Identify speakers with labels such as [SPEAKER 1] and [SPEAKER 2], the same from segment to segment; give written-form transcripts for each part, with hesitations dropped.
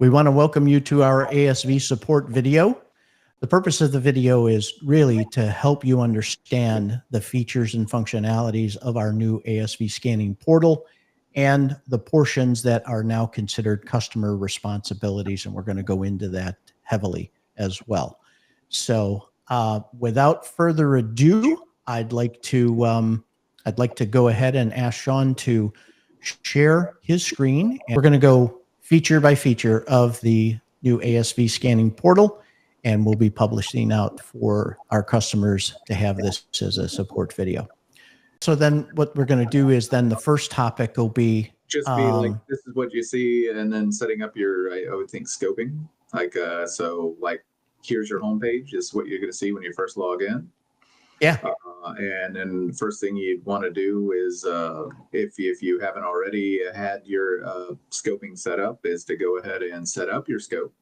[SPEAKER 1] We want to welcome you to our ASV support video. The purpose of the video is really to help you understand the features and functionalities of our new ASV scanning portal and the portions that are now considered customer responsibilities. And we're going to go into that heavily as well. So without further ado, I'd like to go ahead and ask Sean to share his screen. And we're going to go feature by feature of the new ASV scanning portal, and we'll be publishing out for our customers to have this as a support video. So then what we're going to do is then the first topic will be
[SPEAKER 2] just like, this is what you see, and then setting up your, I would think, scoping. Like, so like, here's your homepage. This is what you're going to see when you first log in.
[SPEAKER 1] Yeah.
[SPEAKER 2] And then the first thing you'd want to do is, if you haven't already had your scoping set up, is to go ahead and set up your scope.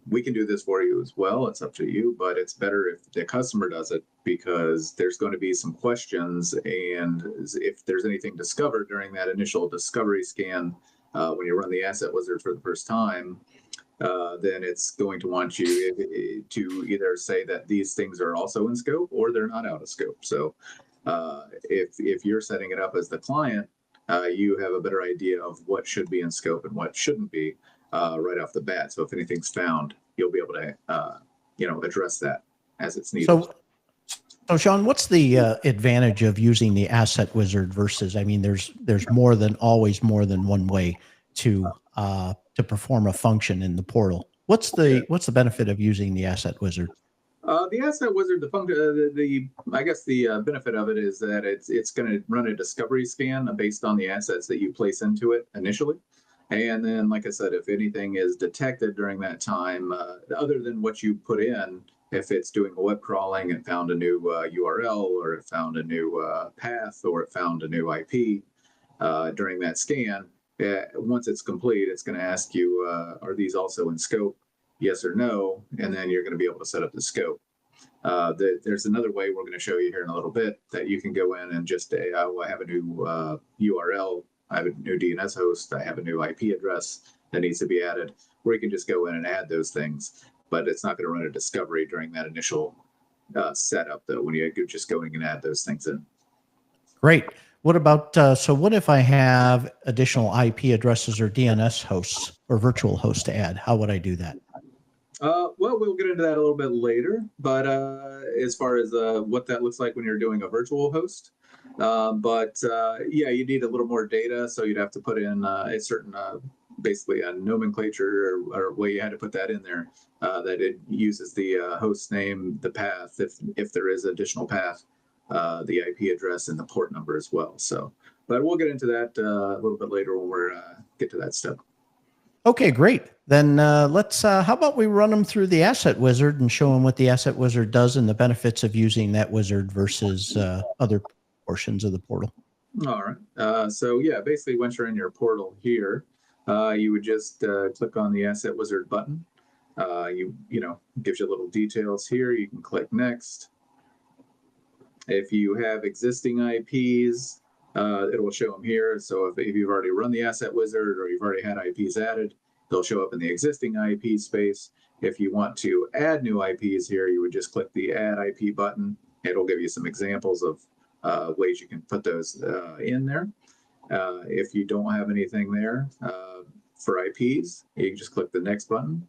[SPEAKER 2] We can do this for you as well. It's up to you, but it's better if the customer does it, because there's going to be some questions, and if there's anything discovered during that initial discovery scan, when you run the Asset Wizard for the first time, then it's going to want you to either say that these things are also in scope or they're not out of scope. So if you're setting it up as the client, you have a better idea of what should be in scope and what shouldn't be right off the bat. So if anything's found, you'll be able to address that as it's needed.
[SPEAKER 1] So Sean, what's the advantage of using the Asset Wizard versus, I mean, there's always more than one way to perform a function in the portal. What's the benefit of using the Asset Wizard?
[SPEAKER 2] The Asset Wizard, I guess the benefit of it is that it's going to run a discovery scan based on the assets that you place into it initially. And then, like I said, if anything is detected during that time, other than what you put in, if it's doing a web crawling and found a new URL, or it found a new path, or it found a new IP during that scan, once it's complete, it's going to ask you, are these also in scope? Yes or no, and then you're going to be able to set up the scope. There's another way we're going to show you here in a little bit that you can go in and just say, oh, I have a new URL, I have a new DNS host, I have a new IP address that needs to be added, where you can just go in and add those things. But it's not going to run a discovery during that initial setup, though, when you're just going and add those things in.
[SPEAKER 1] Great. What about, so what if I have additional IP addresses or DNS hosts or virtual hosts to add? How would I do that?
[SPEAKER 2] Well, we'll get into that a little bit later, but as far as what that looks like when you're doing a virtual host. Yeah, you need a little more data, so you'd have to put in a certain, basically a nomenclature or way you had to put that in there, that it uses the host name, the path, if there is additional path, the IP address, and the port number as well. So, but we'll get into that a little bit later when we're get to that step. Okay,
[SPEAKER 1] great. Then let's, how about we run them through the Asset Wizard and show them what the Asset Wizard does and the benefits of using that wizard versus other portions of the portal.
[SPEAKER 2] All right. So yeah, basically once you're in your portal here, you would just click on the Asset Wizard button. Gives you little details here. You can click next. If you have existing IPs, it will show them here. So if you've already run the Asset Wizard or you've already had IPs added, they'll show up in the existing IP space. If you want to add new IPs here, you would just click the Add IP button. It'll give you some examples of ways you can put those in there. If you don't have anything there for IPs, you can just click the Next button.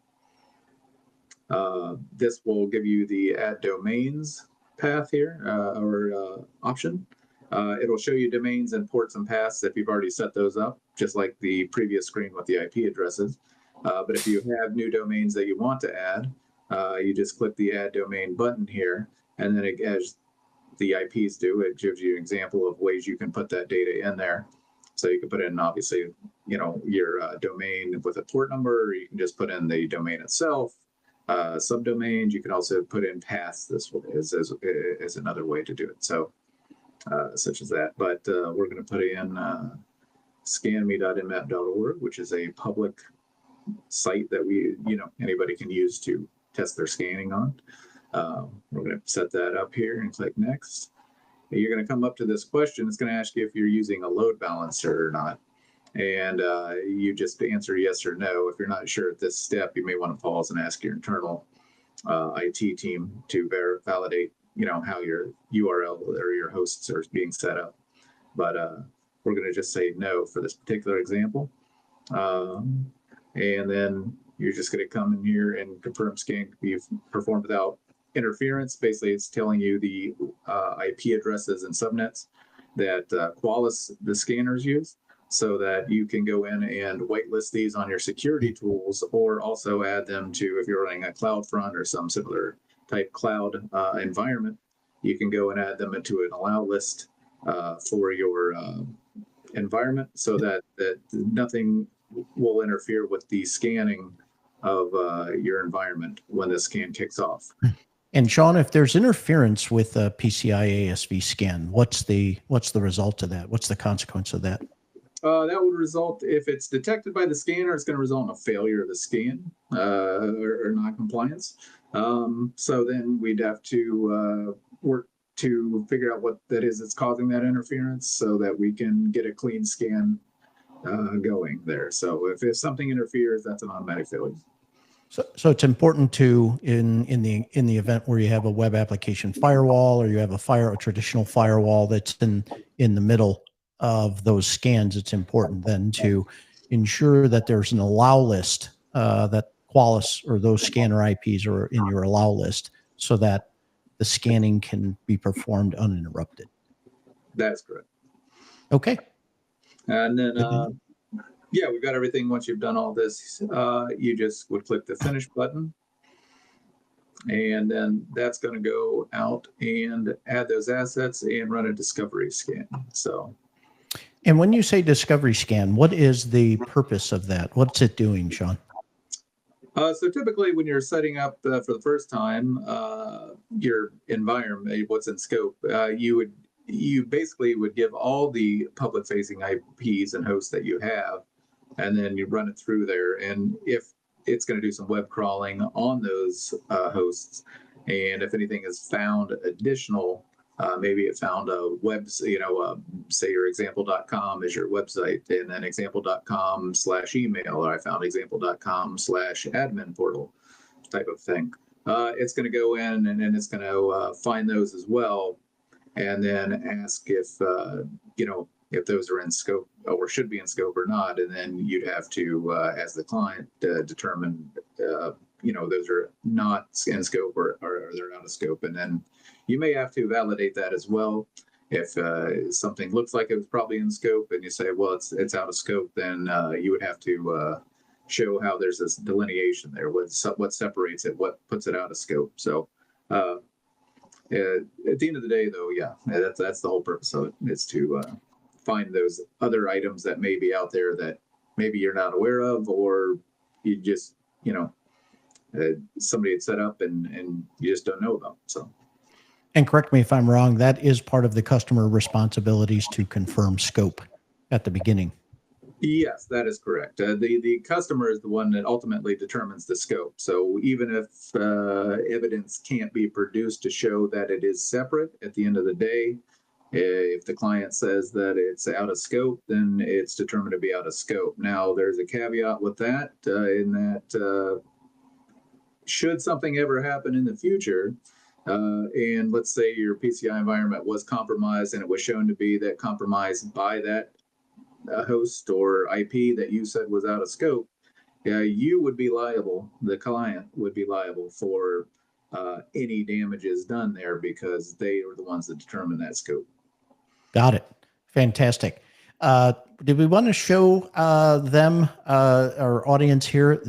[SPEAKER 2] This will give you the Add Domains path here, or option. It'll show you domains and ports and paths if you've already set those up, just like the previous screen with the IP addresses. But if you have new domains that you want to add, you just click the Add Domain button here, and then as the IPs do, it gives you an example of ways you can put that data in there. So you can put in, obviously, your domain with a port number, or you can just put in the domain itself. Subdomains, you can also put in paths. This is another way to do it. So, such as that. But we're going to put in scanme.nmap.org, which is a public site that anybody can use to test their scanning on. We're going to set that up here and click Next. You're going to come up to this question. It's going to ask you if you're using a load balancer or not. And you just answer yes or no. If you're not sure at this step, you may want to pause and ask your internal IT team to validate, how your URL or your hosts are being set up. But we're going to just say no for this particular example. And then you're just going to come in here and confirm scan can be performed without interference. Basically, it's telling you the IP addresses and subnets that Qualys, the scanners, use, so that you can go in and whitelist these on your security tools, or also add them to, if you're running a CloudFront or some similar type cloud environment, you can go and add them into an allow list for your environment, so that nothing will interfere with the scanning of your environment when the scan kicks off.
[SPEAKER 1] And Sean, if there's interference with a PCI ASV scan, what's the result of that? What's the consequence of that?
[SPEAKER 2] That would result, if it's detected by the scanner, it's going to result in a failure of the scan or non-compliance. So then we'd have to work to figure out what that is that's causing that interference, so that we can get a clean scan going there. So if something interferes, that's an automatic failure.
[SPEAKER 1] So it's important to, in the event where you have a web application firewall, or you have a traditional firewall that's in the middle of those scans, it's important then to ensure that there's an allow list, that Qualys or those scanner IPs are in your allow list, so that the scanning can be performed uninterrupted.
[SPEAKER 2] That's correct.
[SPEAKER 1] Okay.
[SPEAKER 2] And then, yeah, we've got everything. Once you've done all this, you just would click the finish button, and then that's going to go out and add those assets and run a discovery scan. So.
[SPEAKER 1] And when you say discovery scan, what is the purpose of that? What's it doing, Sean?
[SPEAKER 2] So typically when you're setting up for the first time your environment, what's in scope, you basically would give all the public facing IPs and hosts that you have, and then you run it through there. And if it's going to do some web crawling on those hosts, and if anything is found additional, maybe it found a web, say your example.com is your website, and then example.com/email, or I found example.com/admin portal type of thing. It's going to go in and then it's going to find those as well, and then ask if those are in scope or should be in scope or not. And then you'd have to, as the client, determine, those are not in scope or they're out of scope. And then you may have to validate that as well. If something looks like it was probably in scope and you say, well, it's out of scope, then you would have to show how there's this delineation there, what separates it, what puts it out of scope. So at the end of the day, though, yeah, that's the whole purpose of it, is to find those other items that may be out there that maybe you're not aware of, or you just, somebody had set up and you just don't know about. So.
[SPEAKER 1] And correct me if I'm wrong, that is part of the customer responsibilities to confirm scope at the beginning.
[SPEAKER 2] Yes, that is correct. The customer is the one that ultimately determines the scope. So even if evidence can't be produced to show that it is separate, at the end of the day, if the client says that it's out of scope, then it's determined to be out of scope. Now, there's a caveat with that, in that should something ever happen in the future, and let's say your PCI environment was compromised and it was shown to be that compromised by that host or IP that you said was out of scope, you would be liable, the client would be liable for any damages done there, because they are the ones that determine that scope.
[SPEAKER 1] Got it. Fantastic. Did we want to show them, our audience here,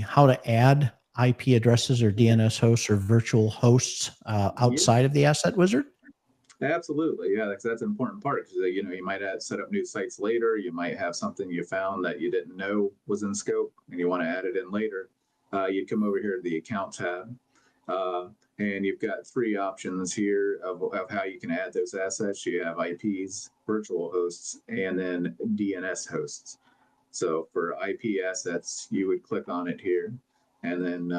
[SPEAKER 1] how to add IP addresses or DNS hosts or virtual hosts outside of the Asset Wizard?
[SPEAKER 2] Absolutely, yeah, that's an important part, because you might set up new sites later. You might have something you found that you didn't know was in scope, and you want to add it in later. You'd come over here to the Account tab, and you've got three options here of how you can add those assets. You have IPs, virtual hosts, and then DNS hosts. So for IP assets, you would click on it here, and then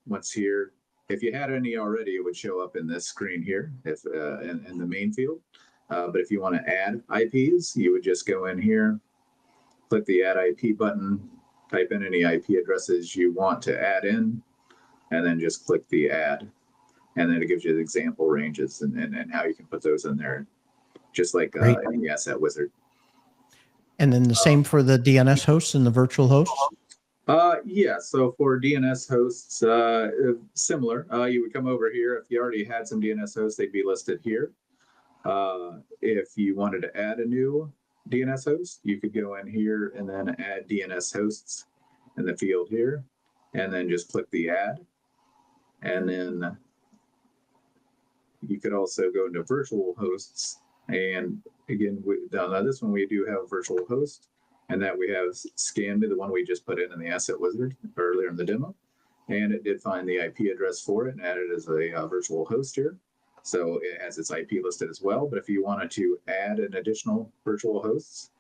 [SPEAKER 2] once here, if you had any already, it would show up in this screen here, if in the main field. But if you want to add IPs, you would just go in here, click the Add IP button, type in any IP addresses you want to add in, and then just click the Add. And then it gives you the example ranges and how you can put those in there, just like in the Asset Wizard.
[SPEAKER 1] And then the same for the DNS hosts and the virtual hosts?
[SPEAKER 2] Yeah, so for DNS hosts, similar. You would come over here. If you already had some DNS hosts, they'd be listed here. If you wanted to add a new DNS host, you could go in here and then add DNS hosts in the field here, and then just click the Add. And then you could also go into virtual hosts. And again, now this one we do have a virtual host, and that we have scanned the one we just put in the Asset Wizard earlier in the demo. And it did find the IP address for it and added it as a virtual host here. So it has its IP listed as well. But if you wanted to add an additional virtual hosts,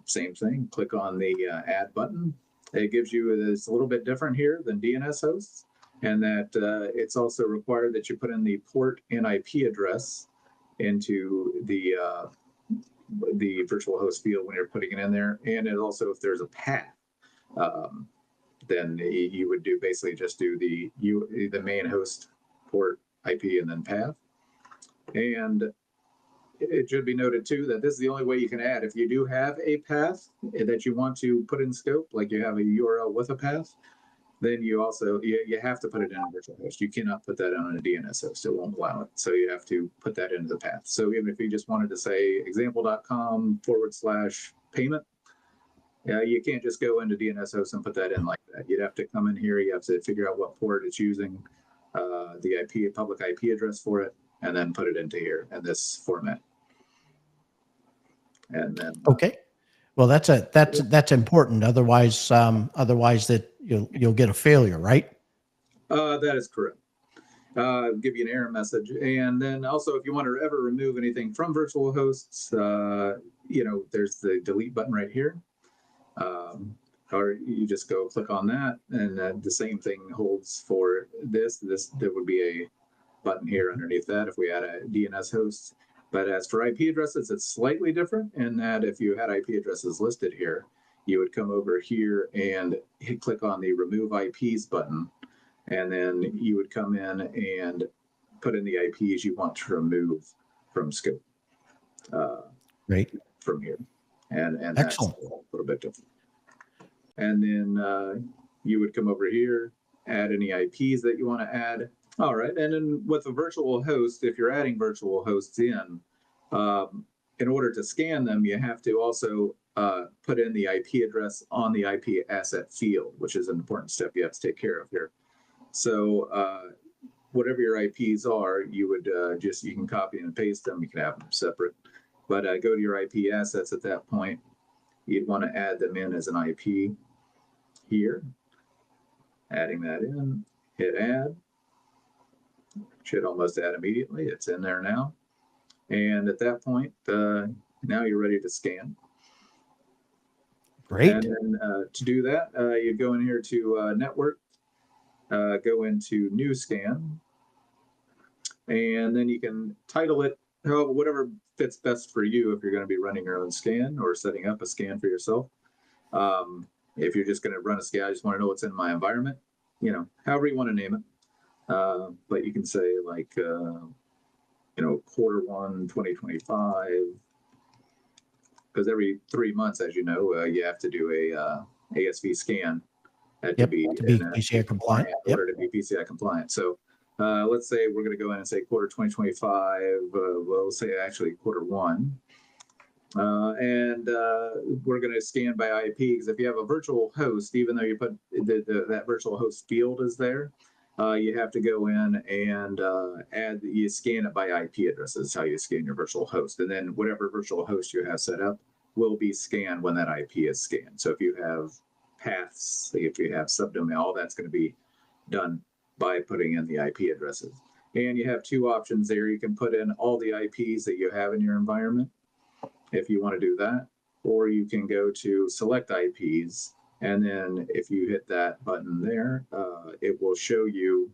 [SPEAKER 2] same thing, click on the Add button. It gives you, it's a little bit different here than DNS hosts, and that it's also required that you put in the port and IP address into the virtual host field when you're putting it in there. And it also, if there's a path, then you would do basically just do the main host port IP and then path. And it should be noted too that this is the only way you can add. If you do have a path that you want to put in scope, like you have a URL with a path, then you also, you have to put it in a virtual host. You cannot put that on a DNS host. It won't allow it. So you have to put that into the path. So even if you just wanted to say example.com/payment, you can't just go into DNS host and put that in like that. You'd have to come in here. You have to figure out what port it's using, the IP, public IP address for it, and then put it into here in this format. And then
[SPEAKER 1] okay, well that's important. Otherwise, that you'll get a failure, right?
[SPEAKER 2] That is correct. Give you an error message, and then also if you want to ever remove anything from virtual hosts, there's the delete button right here. Or you just go click on that, and the same thing holds for this. There would be a button here underneath that if we add a DNS host. But as for IP addresses, it's slightly different in that if you had IP addresses listed here, you would come over here and click on the Remove IPs button, and then you would come in and put in the IPs you want to remove from scope.
[SPEAKER 1] Right.
[SPEAKER 2] From here, and
[SPEAKER 1] Excellent.
[SPEAKER 2] That's a little bit different. And then you would come over here, add any IPs that you want to add. All right, and then with a virtual host, if you're adding virtual hosts in order to scan them, you have to also put in the IP address on the IP asset field, which is an important step you have to take care of here. So whatever your IPs are, you would you can copy and paste them. You can have them separate, but go to your IP assets at that point. You'd want to add them in as an IP here. Adding that in, hit add. Should almost add immediately. It's in there now. And at that point, now you're ready to scan.
[SPEAKER 1] Great.
[SPEAKER 2] And then to do that, you go in here to network, go into new scan, and then you can title it whatever fits best for you if you're going to be running your own scan or setting up a scan for yourself. If you're just going to run a scan, I just want to know what's in my environment, however you want to name it. But you can say like, Q1 2025, because every 3 months, as you know, you have to do a ASV scan to be
[SPEAKER 1] PCI compliant.
[SPEAKER 2] In order to be PCI compliant. So let's say we're going to go in and say quarter 2025. We'll say actually Q1. And we're going to scan by IP, because if you have a virtual host, even though you put that virtual host field is there, you have to go in and you scan it by IP addresses. How you scan your virtual host, and then whatever virtual host you have set up will be scanned when that IP is scanned. So if you have paths, if you have subdomain, all that's going to be done by putting in the IP addresses. And you have two options there. You can put in all the IPs that you have in your environment if you want to do that, or you can go to select IPs. And then if you hit that button there, it will show you,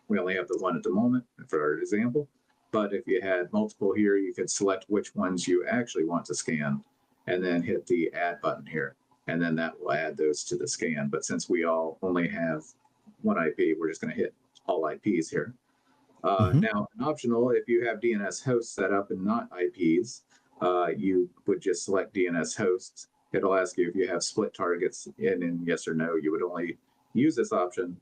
[SPEAKER 2] we only have the one at the moment for our example, but if you had multiple here, you could select which ones you actually want to scan and then hit the add button here. And then that will add those to the scan. But since we all only have one IP, we're just going to hit all IPs here. Now, an optional, if you have DNS hosts set up and not IPs, you would just select DNS hosts. It'll ask you if you have split targets, and in yes or no, you would only use this option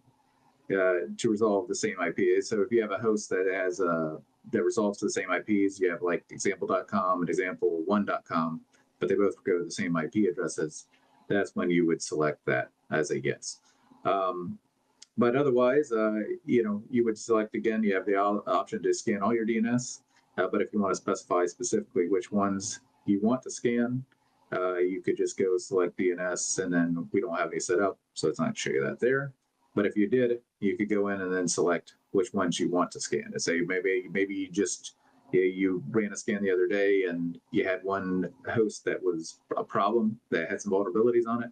[SPEAKER 2] to resolve the same IP. So if you have a host that has that resolves to the same IPs, you have like example.com and example1.com, but they both go to the same IP addresses, that's when you would select that as a yes. But otherwise, you would select again, you have the option to scan all your DNS, but if you want to specify specifically which ones you want to scan, you could just go select DNS, and then we don't have any set up, so it's not show you that there. But if you did, you could go in and then select which ones you want to scan. And say maybe you just you ran a scan the other day and you had one host that was a problem that had some vulnerabilities on it.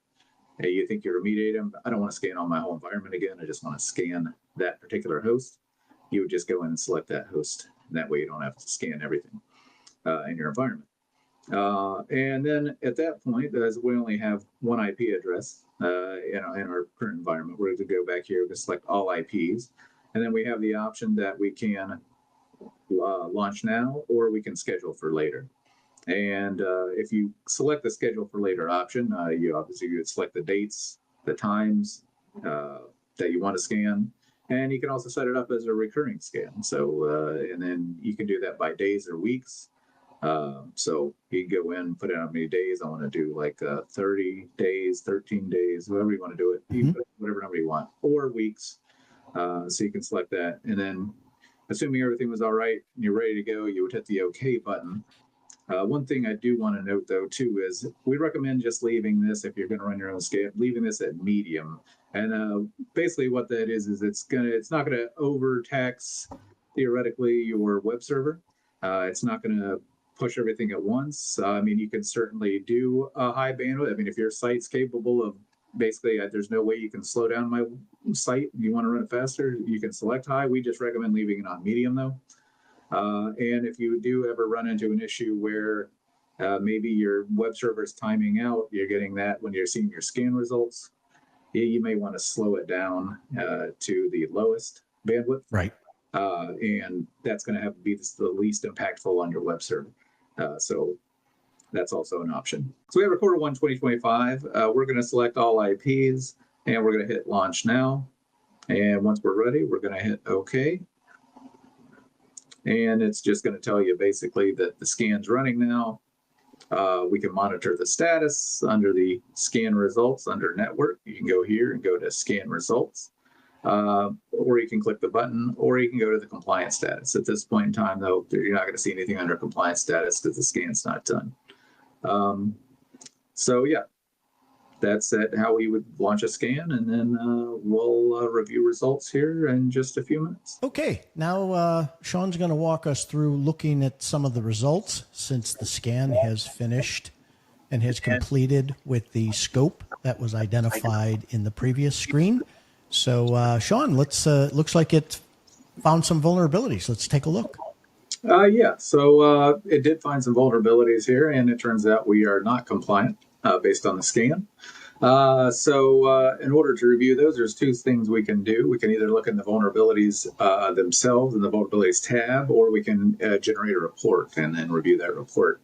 [SPEAKER 2] And you think you remediate them. I don't want to scan all my whole environment again. I just want to scan that particular host. You would just go in and select that host. And that way you don't have to scan everything in your environment. And then at that point, as we only have one IP address in our current environment, we're going to go back here to select all IPs. And then we have the option that we can launch now, or we can schedule for later. And if you select the schedule for later option, you would select the dates, the times that you want to scan. And you can also set it up as a recurring scan. So, and then you can do that by days or weeks. So you can go in, put in how many days. I want to do like 30 days, 13 days, whatever you want to do it. You can put whatever number you want, or weeks. So you can select that. And then assuming everything was all right and you're ready to go, you would hit the OK button. One thing I do want to note, though, too, is we recommend just leaving this, if you're going to run your own scan, leaving this at medium. And basically what that is it's not going to overtax, theoretically, your web server. It's not going to push everything at once. I mean, you can certainly do a high bandwidth. I mean, if your site's capable of basically, there's no way you can slow down my site. You want to run it faster, you can select high. We just recommend leaving it on medium, though. And if you do ever run into an issue where maybe your web server is timing out, you're getting that when you're seeing your scan results, you may want to slow it down to the lowest bandwidth.
[SPEAKER 1] Right.
[SPEAKER 2] And that's going to have to be the least impactful on your web server. So that's also an option. So we have quarter 1, 2025. We're going to select all IPs, and we're going to hit launch now. And once we're ready, we're going to hit OK. And it's just going to tell you basically that the scan's running now. We can monitor the status under the scan results under network. You can go here and go to scan results, or you can click the button, or you can go to the compliance status. At this point in time, though, you're not going to see anything under compliance status because the scan's not done. So yeah, that's how we would launch a scan, and then we'll review results here in just a few minutes.
[SPEAKER 1] Okay, now Sean's going to walk us through looking at some of the results since the scan has finished and has completed with the scope that was identified in the previous screen. So Sean, let's looks like it found some vulnerabilities. Let's take a look.
[SPEAKER 2] Yeah, so it did find some vulnerabilities here, and it turns out we are not compliant based on the scan. So in order to review those, there's two things we can do. We can either look in the vulnerabilities themselves in the vulnerabilities tab, or we can generate a report and then review that report.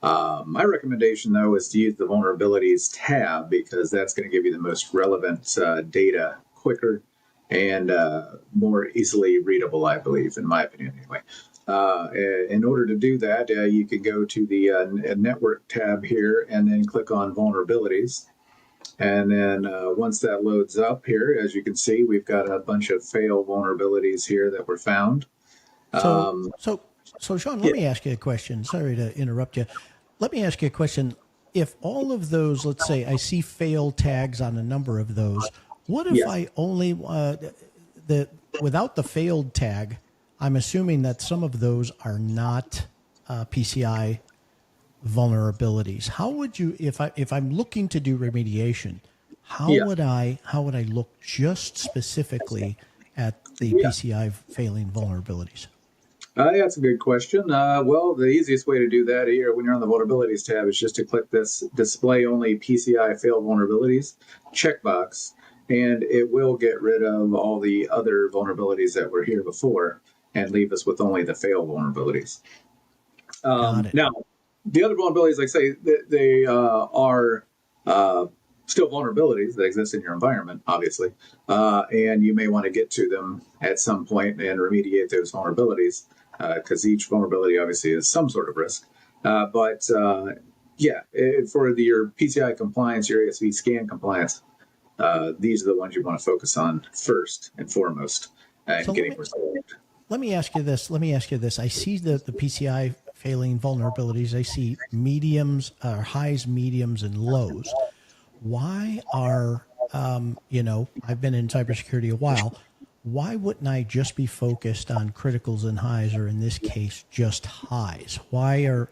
[SPEAKER 2] My recommendation, though, is to use the vulnerabilities tab, because that's going to give you the most relevant data quicker and more easily readable, I believe, in my opinion, anyway. In order to do that, you can go to the network tab here and then click on vulnerabilities. And then once that loads up here, as you can see, we've got a bunch of fail vulnerabilities here that were found.
[SPEAKER 1] So Sean, let me ask you a question. Sorry to interrupt you. Let me ask you a question. If all of those, let's say I see fail tags on a number of those, what if I only, without the failed tag, I'm assuming that some of those are not PCI vulnerabilities. How would you, if I'm looking to do remediation, how would I look just specifically at the PCI failing vulnerabilities?
[SPEAKER 2] Yeah, that's a good question. Well, the easiest way to do that here when you're on the vulnerabilities tab is just to click this display only PCI fail vulnerabilities checkbox, and it will get rid of all the other vulnerabilities that were here before and leave us with only the fail vulnerabilities.
[SPEAKER 1] Got it.
[SPEAKER 2] Now, the other vulnerabilities, like I say, they are still vulnerabilities that exist in your environment, obviously, and you may want to get to them at some point and remediate those vulnerabilities because each vulnerability obviously is some sort of risk. Yeah, for your PCI compliance, your ASV scan compliance, these are the ones you want to focus on first and foremost and
[SPEAKER 1] So
[SPEAKER 2] getting resolved.
[SPEAKER 1] let me ask you this. I see the PCI failing vulnerabilities. I see mediums, highs, mediums, and lows. Why are, I've been in cybersecurity a while. Why wouldn't I just be focused on criticals and highs, or in this case, just highs? Why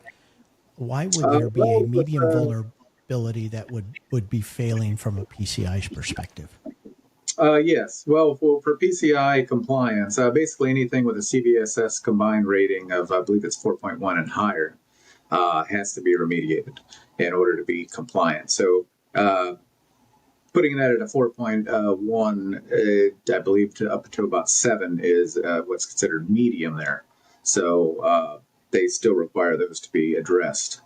[SPEAKER 1] would there be a medium vulnerability that would be failing from a PCI's perspective?
[SPEAKER 2] Yes. Well, for PCI compliance, basically anything with a CVSS combined rating of, I believe it's 4.1 and higher, has to be remediated in order to be compliant. So putting that at a 4.1, I believe up to about 7 is what's considered medium there. So they still require those to be addressed.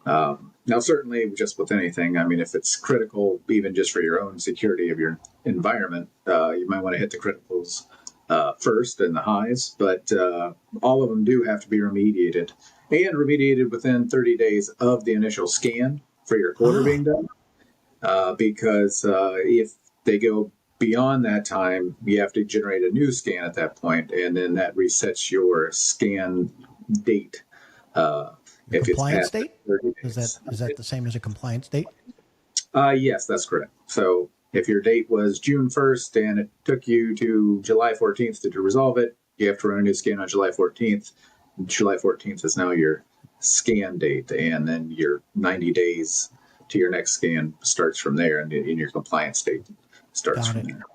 [SPEAKER 2] Now, certainly, just with anything, I mean, if it's critical, even just for your own security of your environment, you might want to hit the criticals first and the highs, but all of them do have to be remediated and remediated within 30 days of the initial scan for your quarter being done. Because if they go beyond that time, you have to generate a new scan at that point, and then that resets your scan date. If
[SPEAKER 1] Compliance
[SPEAKER 2] it's past
[SPEAKER 1] date?
[SPEAKER 2] 30
[SPEAKER 1] Is
[SPEAKER 2] days.
[SPEAKER 1] that the same as a compliance date?
[SPEAKER 2] Yes, that's correct. So if your date was June 1st and it took you to July 14th to resolve it, you have to run a new scan on July 14th. July 14th is now your scan date, and then your 90 days to your next scan starts from there, and in your compliance date starts
[SPEAKER 1] Got
[SPEAKER 2] from
[SPEAKER 1] it.
[SPEAKER 2] there.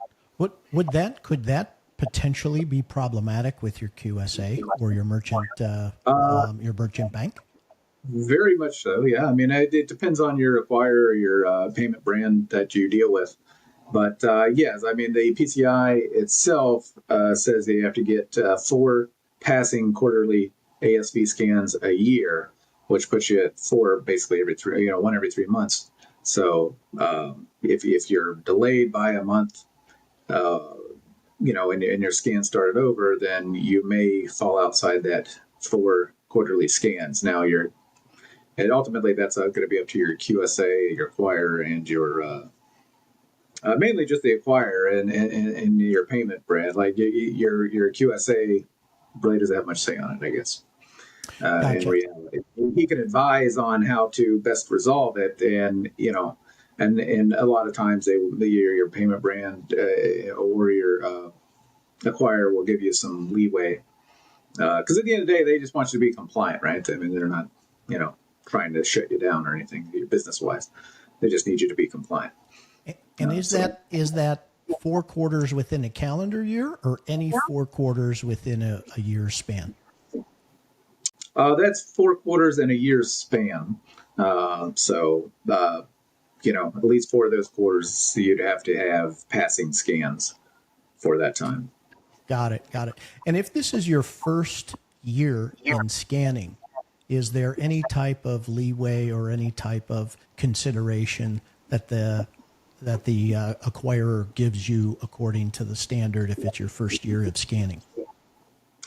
[SPEAKER 1] Could that potentially be problematic with your QSA or your merchant bank?
[SPEAKER 2] Very much so, yeah. I mean, it depends on your acquirer, your payment brand that you deal with. But yes, I mean, the PCI itself says that you have to get 4 passing quarterly ASV scans a year, which puts you at 4 basically every 3, 1 every 3 months. So if you're delayed by a month, and your scan started over, then you may fall outside that 4 quarterly scans. Now and ultimately that's going to be up to your QSA, your acquirer, and your mainly just the acquirer and your payment brand. Like your QSA really doesn't have much say on it, I guess. In
[SPEAKER 1] Gotcha.
[SPEAKER 2] reality, he can advise on how to best resolve it, and and a lot of times your payment brand or your acquirer will give you some leeway because at the end of the day, they just want you to be compliant, right? I mean, they're not trying to shut you down or anything business wise. They just need you to be compliant.
[SPEAKER 1] And is that 4 quarters within a calendar year, or any 4 quarters within a year span?
[SPEAKER 2] That's 4 quarters in a year's span. At least 4 of those quarters, you'd have to have passing scans for that time.
[SPEAKER 1] Got it. And if this is your first year in scanning, is there any type of leeway or any type of consideration that the acquirer gives you according to the standard if it's your first year of scanning?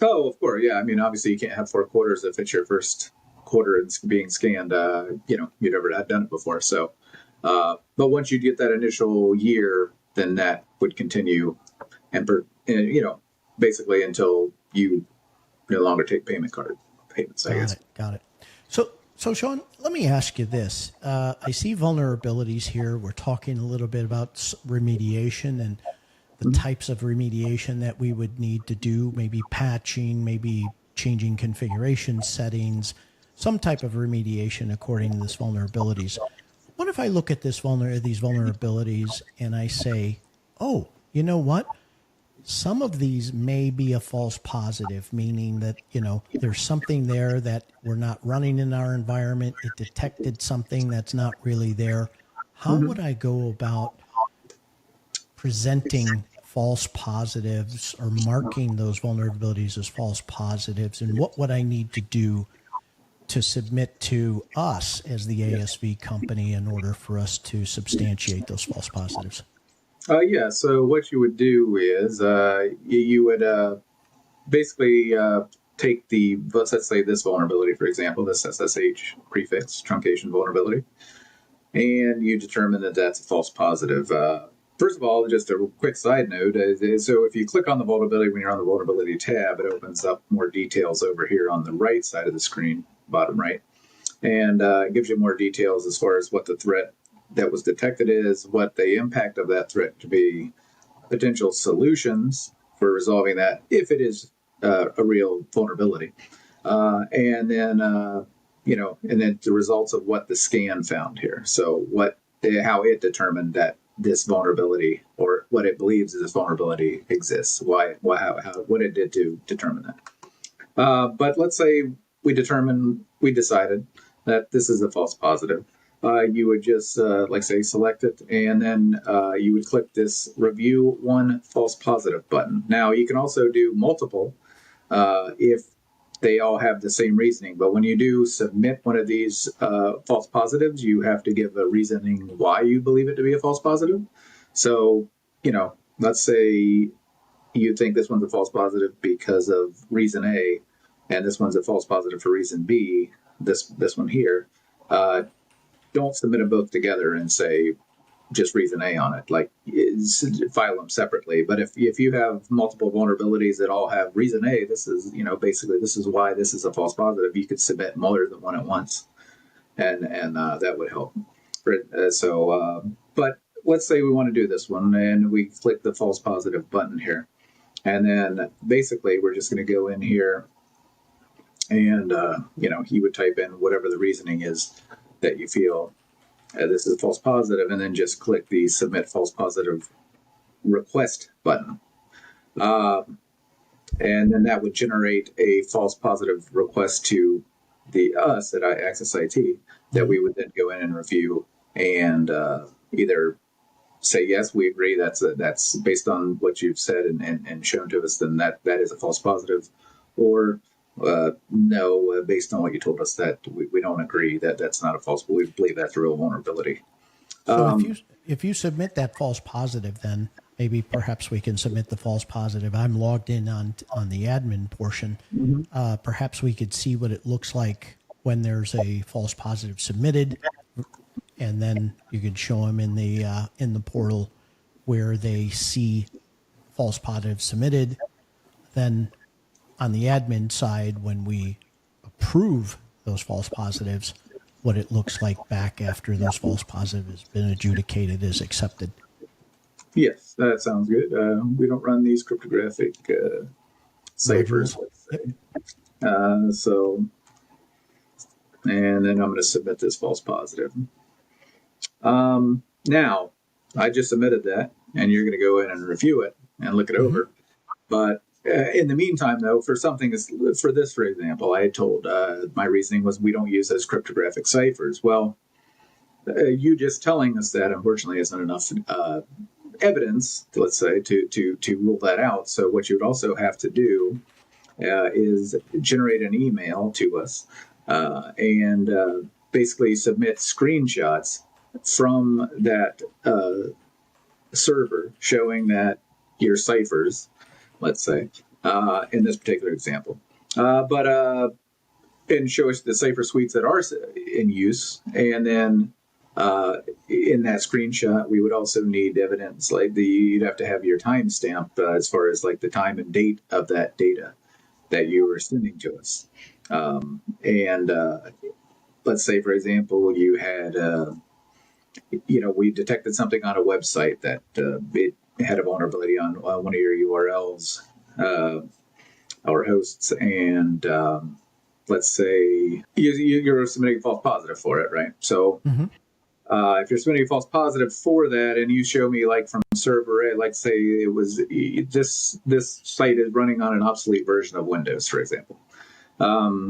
[SPEAKER 2] Oh, of course, yeah. I mean, obviously, you can't have 4 quarters if it's your first quarter being scanned. You'd never had done it before. So, but once you get that initial year, then that would continue, and basically until you no longer take payment card payments. I guess.
[SPEAKER 1] Got it. So Sean, let me ask you this. I see vulnerabilities here. We're talking a little bit about remediation and the types of remediation that we would need to do, maybe patching, maybe changing configuration settings, some type of remediation according to these vulnerabilities. What if I look at these vulnerabilities and I say, oh, you know what? Some of these may be a false positive, meaning that, there's something there that we're not running in our environment. It detected something that's not really there. How would I go about presenting false positives or marking those vulnerabilities as false positives? And what would I need to do to submit to us as the ASV company in order for us to substantiate those false positives?
[SPEAKER 2] Yeah, so what you would do is you would basically take let's say this vulnerability, for example, this SSH prefix truncation vulnerability, and you determine that that's a false positive. First of all, just a quick side note, so if you click on the vulnerability when you're on the vulnerability tab, it opens up more details over here on the right side of the screen, bottom right, and it gives you more details as far as what the threat that was detected is, what the impact of that threat to be, potential solutions for resolving that if it is a real vulnerability, and then and then the results of what the scan found here. So how it determined that this vulnerability, or what it believes this vulnerability exists, what it did to determine that. But let's say we decided that this is a false positive. You would just, select it, and then you would click this review one false positive button. Now, you can also do multiple if they all have the same reasoning. But when you do submit one of these false positives, you have to give a reasoning why you believe it to be a false positive. So, let's say you think this one's a false positive because of reason A, and this one's a false positive for reason B, this one here. Don't submit them both together and say just reason A on it. File them separately. But if you have multiple vulnerabilities that all have reason A, this is basically this is why this is a false positive. You could submit more than one at once, and that would help. But let's say we want to do this one, and we click the false positive button here, and then basically we're just going to go in here, and you would type in whatever the reasoning is that you feel this is a false positive, and then just click the submit false positive request button. And then that would generate a false positive request to us at Access IT that we would then go in and review and either say, yes, we agree, that's based on what you've said and shown to us, then that is a false positive, or no, based on what you told us, that we don't agree, that's not a false, but we believe that's a real vulnerability.
[SPEAKER 1] So if you submit that false positive, then maybe perhaps we can submit the false positive. I'm logged in on the admin portion. Perhaps we could see what it looks like when there's a false positive submitted, and then you could show them in the portal where they see false positive submitted. Then on the admin side, when we approve those false positives, what it looks like back after those false positives have been adjudicated as accepted.
[SPEAKER 2] Yes, that sounds good. We don't run these cryptographic ciphers.
[SPEAKER 1] Yep.
[SPEAKER 2] And then I'm going to submit this false positive. Now, I just submitted that, and you're going to go in and review it and look it over. But in the meantime, though, for example, I had told my reasoning was we don't use those cryptographic ciphers. Well, you just telling us that, unfortunately, isn't enough evidence, let's say, to rule that out. So what you would also have to do is generate an email to us and basically submit screenshots from that server showing that your ciphers, let's say, in this particular example, and show us the cipher suites that are in use. And then in that screenshot, we would also need evidence, you'd have to have your timestamp as far as the time and date of that data that you were sending to us. Let's say, for example, you had, we detected something on a website that it had a vulnerability on one of your URLs, our hosts, and let's say you're submitting a false positive for it, right? So If you're submitting a false positive for that, and you show me like from server A, like say it was this site is running on an obsolete version of Windows, for example.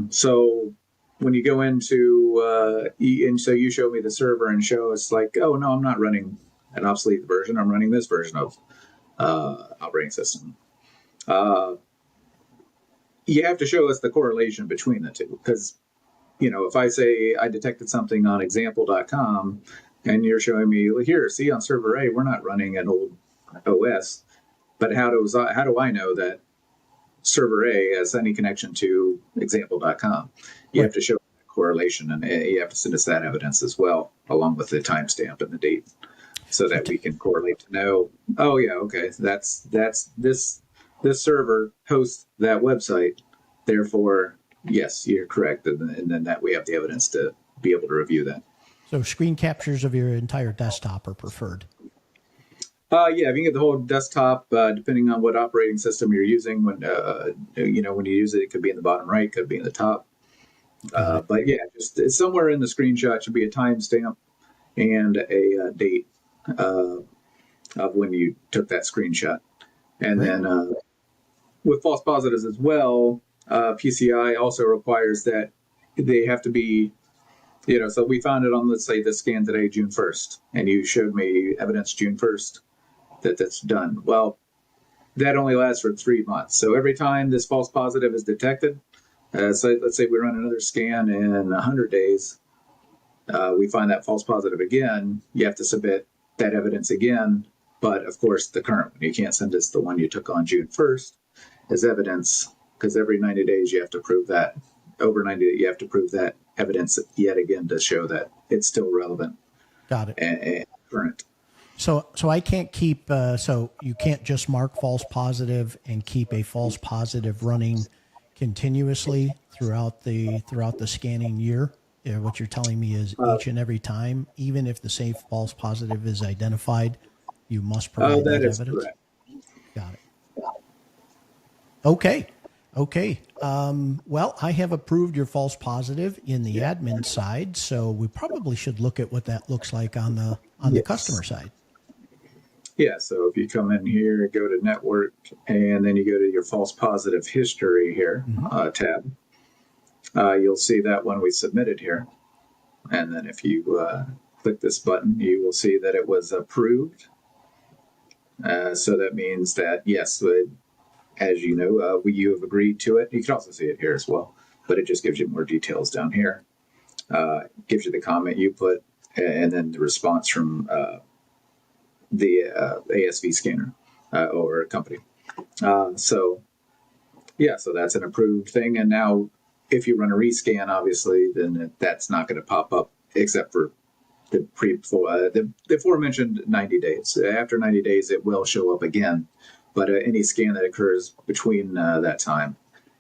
[SPEAKER 2] So when you go into and so you show me the server and show us like, oh no, I'm not running an obsolete version. I'm running this version of operating system. You have to show us the correlation between the two, because if I say I detected something on example.com and you're showing me here, see on server A, we're not running an old OS, but how do I know that server A has any connection to example.com? You have to show correlation, and you have to send us that evidence as well, along with the timestamp and the date, so that we can correlate to know, oh yeah, okay, that's this server hosts that website, therefore yes, you're correct, and then that we have the evidence to be able to review that.
[SPEAKER 1] So screen captures of your entire desktop are preferred.
[SPEAKER 2] Yeah, if you can get the whole desktop, depending on what operating system you're using. When when you use it, it could be in the bottom right, could be in the top. But yeah, just somewhere in the screenshot should be a timestamp and a date of when you took that screenshot. And then with false positives as well, PCI also requires that they have to be, so we found it on, let's say, the scan today, June 1st, and you showed me evidence June 1st that's done. Well, that only lasts for 3 months. So every time this false positive is detected, so let's say we run another scan in 100 days, we find that false positive again, you have to submit that evidence again. But of course, the current one, you can't send us the one you took on June 1st as evidence, because every 90 days you have to prove that. Over 90, you have to prove that evidence yet again to show that it's still relevant.
[SPEAKER 1] Got it.
[SPEAKER 2] And current.
[SPEAKER 1] So I can't keep. So you can't just mark false positive and keep a false positive running continuously throughout the scanning year. What you're telling me is each and every time, even if the same false positive is identified, you must provide that evidence.
[SPEAKER 2] Correct.
[SPEAKER 1] Got it. Okay. Well, I have approved your false positive in the admin side, so we probably should look at what that looks like on the customer side.
[SPEAKER 2] Yeah, so if you come in here, go to network, and then you go to your false positive history here, tab, you'll see that one we submitted here. And then if you click this button, you will see that it was approved. So that means that, yes, as you know, you have agreed to it. You can also see it here as well, but it just gives you more details down here. Gives you the comment you put, and then the response from the ASV scanner or company. So that's an approved thing. And now if you run a rescan, obviously, then that's not going to pop up except for the aforementioned 90 days. After 90 days, it will show up again. But any scan that occurs between that time,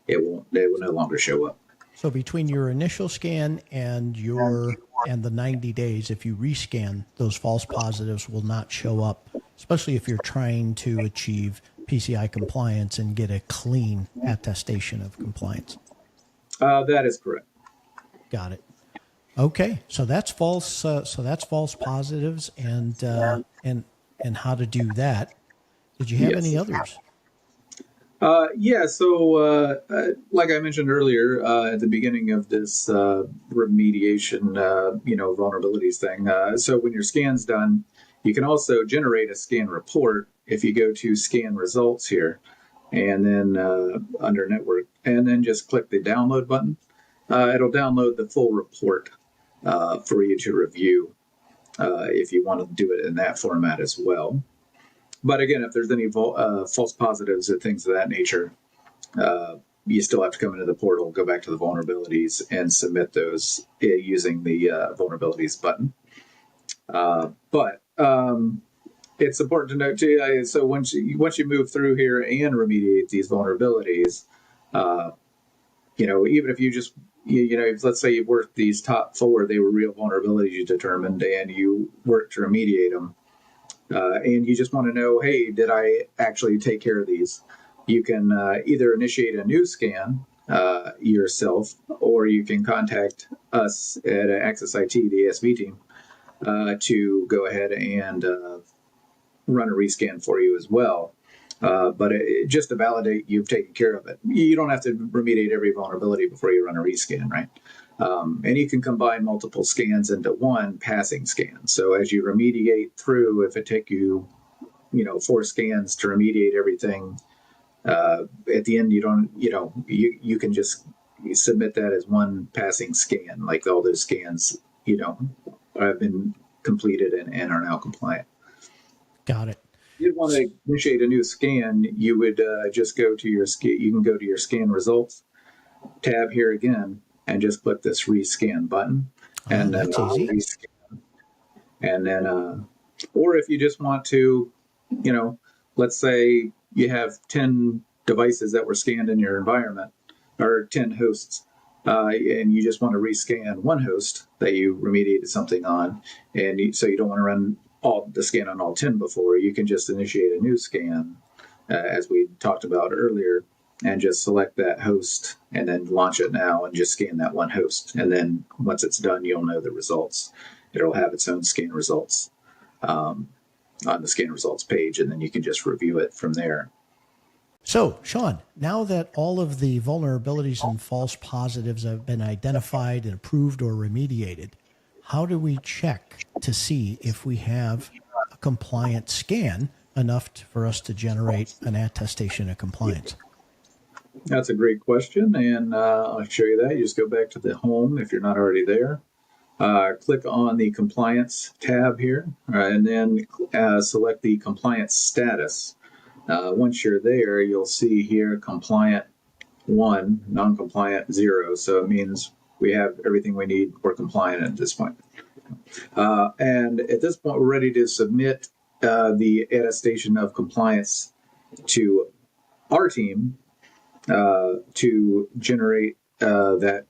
[SPEAKER 2] it will no longer show up.
[SPEAKER 1] So between your initial scan and the 90 days, if you rescan, those false positives will not show up, especially if you're trying to achieve PCI compliance and get a clean attestation of compliance.
[SPEAKER 2] That is correct.
[SPEAKER 1] Got it. Okay, so that's false. So that's false positives, and how to do that. Did you have any others?
[SPEAKER 2] So like I mentioned earlier at the beginning of this remediation, vulnerabilities thing. So when your scan's done, you can also generate a scan report if you go to scan results here, and then under network, and then just click the download button. It'll download the full report for you to review if you want to do it in that format as well. But again, if there's any false positives or things of that nature, you still have to come into the portal, go back to the vulnerabilities, and submit those using the vulnerabilities button. But it's important to note too. So once you move through here and remediate these vulnerabilities, even if you just let's say you worked these top 4, they were real vulnerabilities you determined, and you worked to remediate them. And you just want to know, hey, did I actually take care of these? You can either initiate a new scan yourself, or you can contact us at Access IT, the ASV team, to go ahead and run a rescan for you as well. But just to validate you've taken care of it. You don't have to remediate every vulnerability before you run a rescan, right? And you can combine multiple scans into one passing scan. So as you remediate through, if it take you, 4 scans to remediate everything, at the end, you can just submit that as one passing scan, like all those scans, have been completed and are now compliant.
[SPEAKER 1] Got it.
[SPEAKER 2] If you want to initiate a new scan, you would just go to your you can go to your scan results tab here again and just click this rescan button, and then rescan. And then, or if you just want to, let's say you have 10 devices that were scanned in your environment, or 10 hosts, and you just want to rescan one host that you remediated something on, and so you don't want to run the scan on all 10 before, you can just initiate a new scan, as we talked about earlier, and just select that host and then launch it now and just scan that one host. And then once it's done, you'll know the results. It'll have its own scan results on the scan results page, and then you can just review it from there.
[SPEAKER 1] So, Sean, now that all of the vulnerabilities and false positives have been identified and approved or remediated, how do we check to see if we have a compliant scan enough for us to generate an attestation of compliance?
[SPEAKER 2] That's a great question, and I'll show you that. You just go back to the home if you're not already there. Click on the compliance tab here, and then select the compliance status. Once you're there, you'll see here compliant 1, non-compliant 0. So it means we have everything we need. We're compliant at this point. And at this point, we're ready to submit the attestation of compliance to our team to generate that,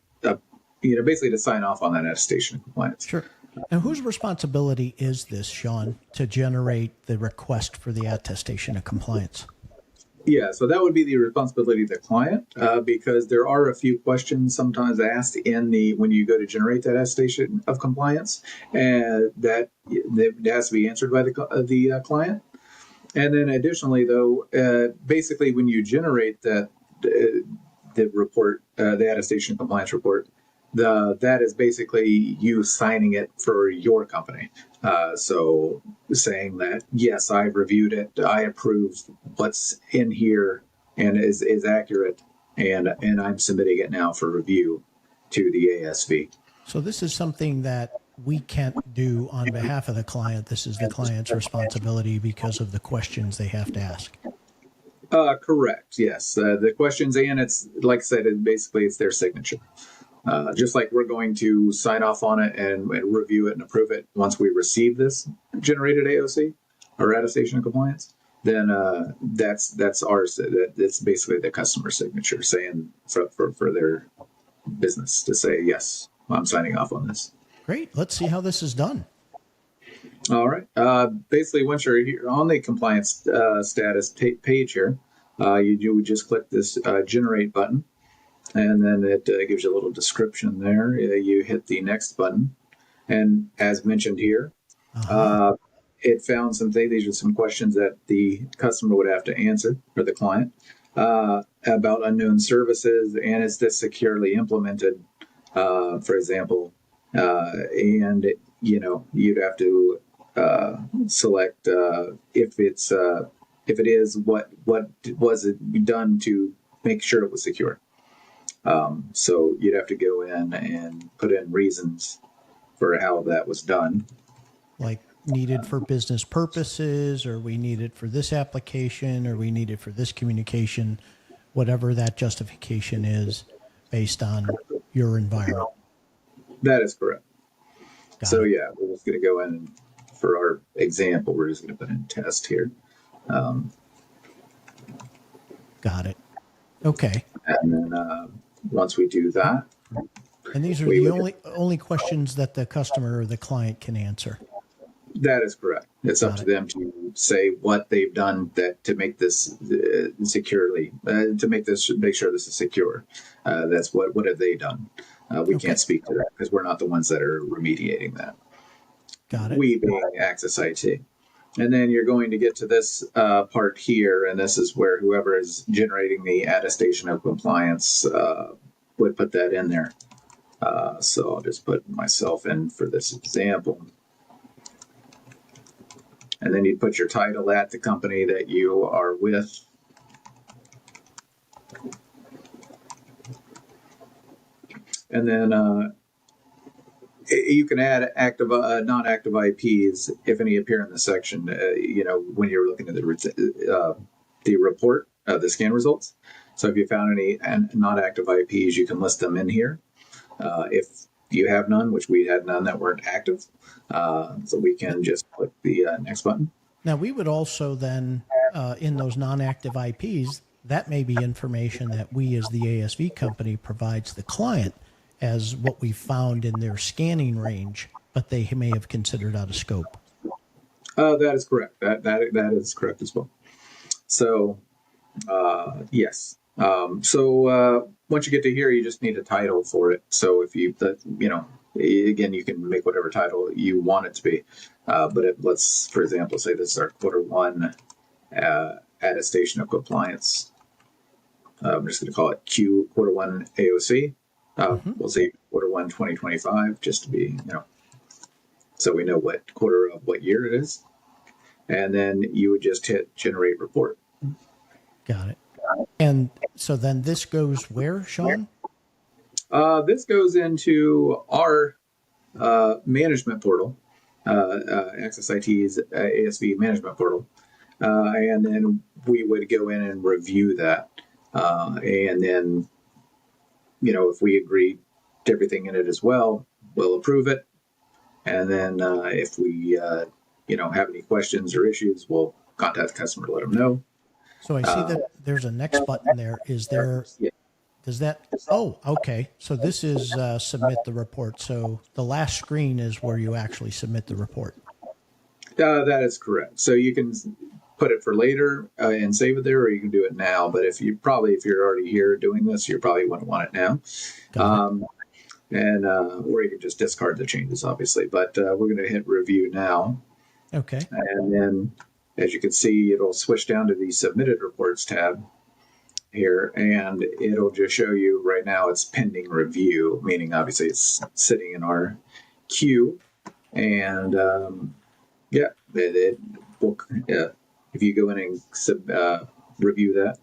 [SPEAKER 2] basically to sign off on that attestation of compliance.
[SPEAKER 1] Sure. And whose responsibility is this, Sean, to generate the request for the attestation of compliance?
[SPEAKER 2] Yeah, so that would be the responsibility of the client, because there are a few questions sometimes asked when you go to generate that attestation of compliance, and that has to be answered by the client. And then additionally, though, basically when you generate the report, the attestation of compliance report, that is basically you signing it for your company. So saying that, yes, I've reviewed it, I approve what's in here and is accurate, and I'm submitting it now for review to the ASV.
[SPEAKER 1] So this is something that we can't do on behalf of the client. This is the client's responsibility because of the questions they have to ask.
[SPEAKER 2] Correct, yes. The questions, and it's, like I said, it's their signature. Just like we're going to sign off on it and review it and approve it once we receive this generated AOC or attestation of compliance, then that's ours. That's basically the customer signature saying for their business to say, yes, I'm signing off on this.
[SPEAKER 1] Great. Let's see how this is done.
[SPEAKER 2] All right. Basically, once you're here on the compliance status page here, you would just click this generate button. And then it gives you a little description there. You hit the next button. And as mentioned here, it found some things. These are some questions that the customer would have to answer, or the client, about unknown services. And is this securely implemented, for example? And, you'd have to select if it is, what was it done to make sure it was secure. So you'd have to go in and put in reasons for how that was done.
[SPEAKER 1] Like needed for business purposes, or we need it for this application, or we need it for this communication, whatever that justification is based on your environment.
[SPEAKER 2] That is correct.
[SPEAKER 1] Got it.
[SPEAKER 2] Yeah, we're just going to go in and for our example, we're just going to put in test here.
[SPEAKER 1] Got it. Okay.
[SPEAKER 2] And then once we do that,
[SPEAKER 1] and these are the only questions that the customer or the client can answer.
[SPEAKER 2] That is correct. It's up to them to say what they've done to make this securely, make sure this is secure. That's what have they done? We can't speak to that because we're not the ones that are remediating that.
[SPEAKER 1] Got it.
[SPEAKER 2] We being Access IT. And then you're going to get to this part here, and this is where whoever is generating the attestation of compliance would put that in there. So I'll just put myself in for this example. And then you put your title at the company that you are with. And then you can add active, non-active IPs if any appear in the section. When you're looking at the report, the scan results. So if you found any non-active IPs, you can list them in here. If you have none, which we had none that weren't active, so we can just click the next button.
[SPEAKER 1] Now we would also then, in those non-active IPs, that may be information that we as the ASV company provides the client as what we found in their scanning range, but they may have considered out of scope.
[SPEAKER 2] That is correct. That is correct as well. So, yes. So once you get to here, you just need a title for it. So if again, you can make whatever title you want it to be. But let's, for example, say this is our Q1 Attestation of Compliance. I'm just going to call it Q1 AOC. We'll say Q1 2025, just to be, so we know what quarter of what year it is. And then you would just hit generate report.
[SPEAKER 1] Got it. And so then this goes where, Sean?
[SPEAKER 2] This goes into our management portal, Access IT's ASV management portal. And then we would go in and review that. And then, if we agree to everything in it as well, we'll approve it. And then if we, have any questions or issues, we'll contact the customer to let them know.
[SPEAKER 1] So I see that there's a next button there. Is there, does that, okay. So this is submit the report. So the last screen is where you actually submit the report.
[SPEAKER 2] That is correct. So you can put it for later and save it there, or you can do it now. But if you're already here doing this, you probably wouldn't want it now. Or you can just discard the changes, obviously. But we're going to hit review now.
[SPEAKER 1] Okay.
[SPEAKER 2] And then, as you can see, it'll switch down to the submitted reports tab here, and it'll just show you right now it's pending review, meaning obviously it's sitting in our queue. And if you go in and review that,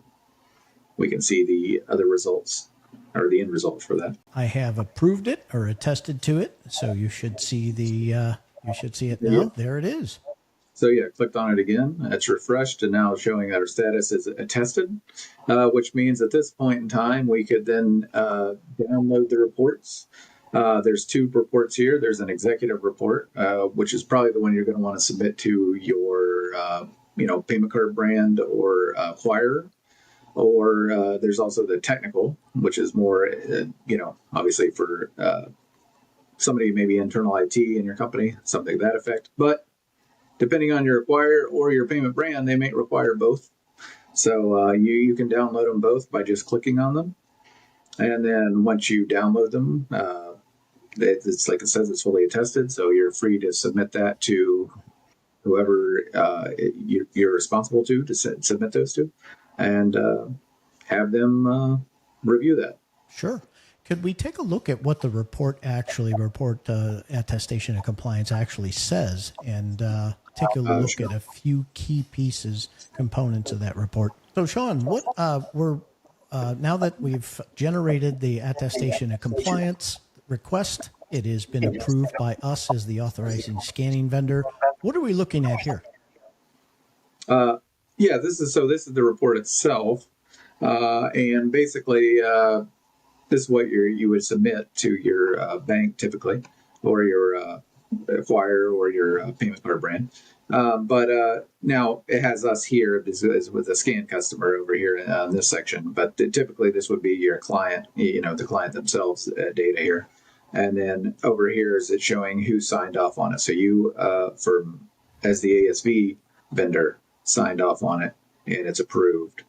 [SPEAKER 2] we can see the other results or the end result for that.
[SPEAKER 1] I have approved it or attested to it, so you should see it now. Yeah. There it is.
[SPEAKER 2] So clicked on it again. It's refreshed and now showing that our status is attested, which means at this point in time we could then download the reports. There's two reports here. There's an executive report, which is probably the one you're going to want to submit to your payment card brand or acquirer. Or there's also the technical, which is more, obviously for somebody maybe internal IT in your company, something to that effect. But depending on your acquirer or your payment brand, they may require both. So you can download them both by just clicking on them. And then once you download them, it's like it says, it's fully attested. So you're free to submit that to whoever you're responsible to submit those to, and have them review that.
[SPEAKER 1] Sure. Could we take a look at what the report Attestation of Compliance actually says, and take a look
[SPEAKER 2] sure.
[SPEAKER 1] at a few key components of that report? So, Sean, what now that we've generated the Attestation of Compliance request, it has been approved by us as the authorizing scanning vendor. What are we looking at here?
[SPEAKER 2] This is the report itself, and basically this is what you would submit to your bank typically, or your acquirer or your payment card brand. But now it has us here as with a scan customer over here in this section. But typically this would be your client, the client themselves data here. And then over here is it showing who signed off on it. So you, as the ASV vendor, signed off on it and it's approved.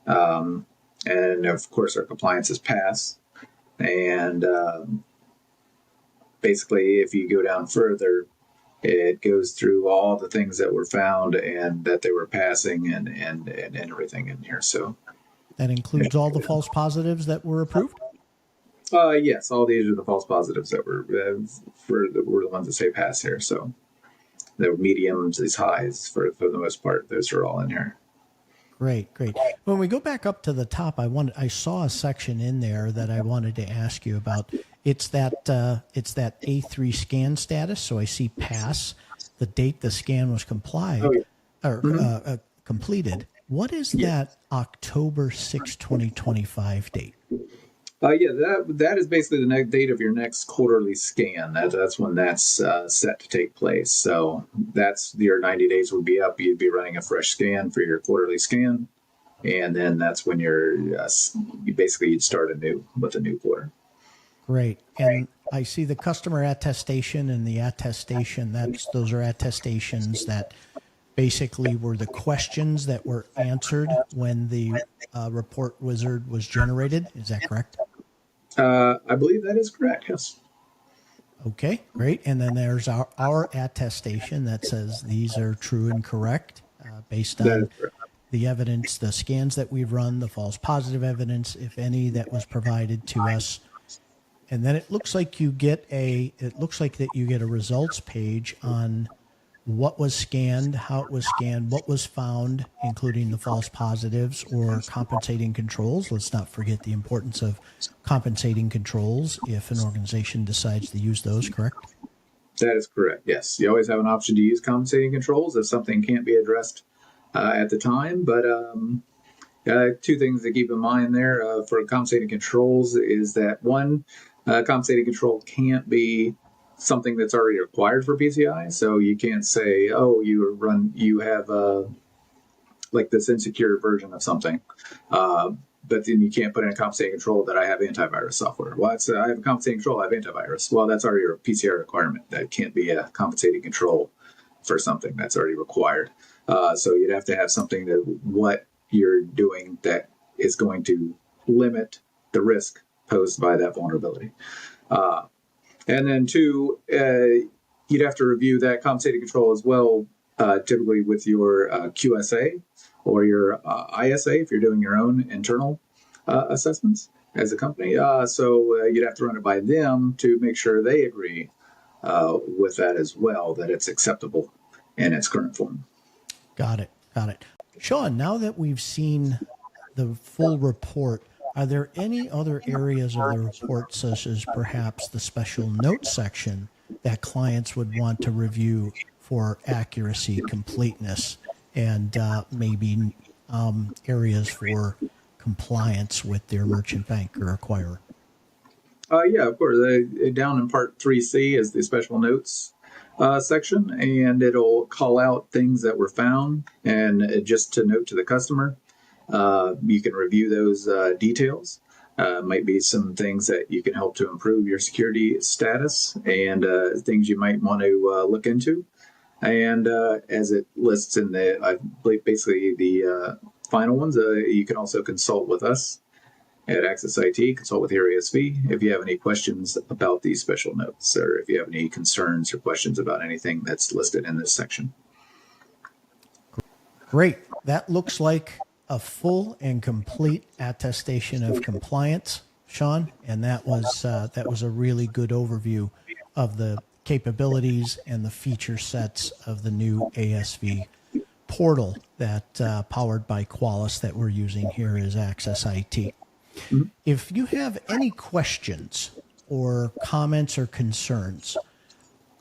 [SPEAKER 2] And of course our compliance is passed. And basically if you go down further, It goes through all the things that were found and that they were passing and everything in here. So
[SPEAKER 1] That includes all the false positives that were approved?
[SPEAKER 2] yes, all these are the false positives that were were the ones that say pass here. So the mediums, these highs for the most part, those are all in here.
[SPEAKER 1] Great, great. When we go back up to the top, I saw a section in there that I wanted to ask you about. It's that A3 scan status. So I see pass, the date the scan was completed. What is that October 6, 2025 date?
[SPEAKER 2] Yeah, that is basically the next date of your next quarterly scan. That's when that's set to take place. So that's your 90 days would be up. You'd be running a fresh scan for your quarterly scan, and then that's when you'd start anew with a new quarter.
[SPEAKER 1] Great. And I see the customer attestation and the attestation. Those are attestations that basically were the questions that were answered when the report wizard was generated. Is that correct?
[SPEAKER 2] I believe that is correct, yes.
[SPEAKER 1] Okay, great. And then there's our attestation that says these are true and correct based on the evidence, the scans that we've run, the false positive evidence, if any, that was provided to us. And then it looks like you get a results page on what was scanned, how it was scanned, what was found, including the false positives or compensating controls. Let's not forget the importance of compensating controls if an organization decides to use those, correct?
[SPEAKER 2] That is correct, yes. You always have an option to use compensating controls if something can't be addressed at the time. But two things to keep in mind there for compensating controls is that one, compensating control can't be something that's already required for PCI. So you can't say, oh, you have like this insecure version of something, but then you can't put in a compensating control that I have antivirus software. Well, I have a compensating control, I have antivirus. Well, that's already a PCI requirement. That can't be a compensating control for something that's already required. So you'd have to have something that what you're doing that is going to limit the risk posed by that vulnerability. And then two, you'd have to review that compensating control as well, typically with your QSA or your ISA if you're doing your own internal assessments as a company. So you'd have to run it by them to make sure they agree with that as well, that it's acceptable in its current form.
[SPEAKER 1] Got it. Sean, now that we've seen the full report, are there any other areas of the report, such as perhaps the special notes section, that clients would want to review for accuracy, completeness, and maybe areas for compliance with their merchant bank or acquirer?
[SPEAKER 2] Yeah, of course. Down in part 3C is the special notes section, and it'll call out things that were found, and just to note to the customer, you can review those details. Might be some things that you can help to improve your security status and things you might want to look into. And as it lists in basically the final ones, you can also consult with us at Access IT, consult with your ASV if you have any questions about these special notes, or if you have any concerns or questions about anything that's listed in this section.
[SPEAKER 1] Great. That looks like a full and complete attestation of compliance, Sean, and that was a really good overview of the capabilities and the feature sets of the new ASV portal that powered by Qualys that we're using here is Access IT. Mm-hmm. If you have any questions or comments or concerns,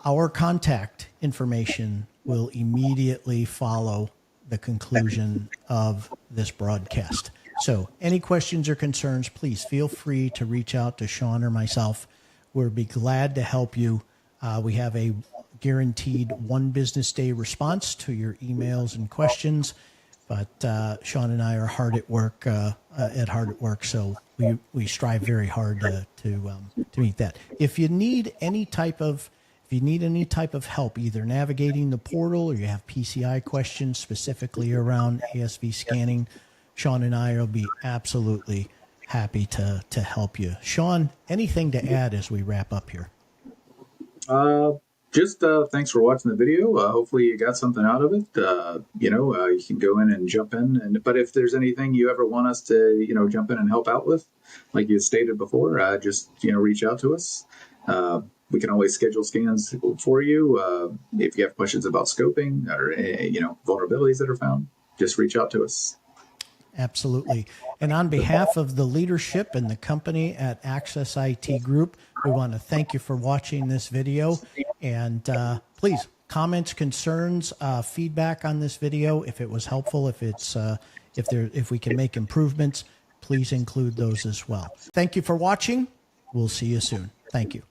[SPEAKER 1] our contact information will immediately follow the conclusion of this broadcast. So any questions or concerns, please feel free to reach out to Sean or myself. We'll be glad to help you. We have a guaranteed 1 business day response to your emails and questions, but Sean and I are hard at work, so we strive very hard to meet that. If you need any type of help, either navigating the portal or you have PCI questions specifically around ASV scanning, Sean and I will be absolutely happy to help you. Sean, anything to add as we wrap up here?
[SPEAKER 2] Just thanks for watching the video. Hopefully you got something out of it. You can go in and jump in. But if there's anything you ever want us to, jump in and help out with, like you stated before, just, reach out to us. We can always schedule scans for you. If you have questions about scoping or, vulnerabilities that are found, just reach out to us.
[SPEAKER 1] Absolutely. And on behalf of the leadership and the company at Access IT Group, we want to thank you for watching this video. And please, comments, concerns, feedback on this video. If it was helpful, if we can make improvements, please include those as well. Thank you for watching. We'll see you soon. Thank you.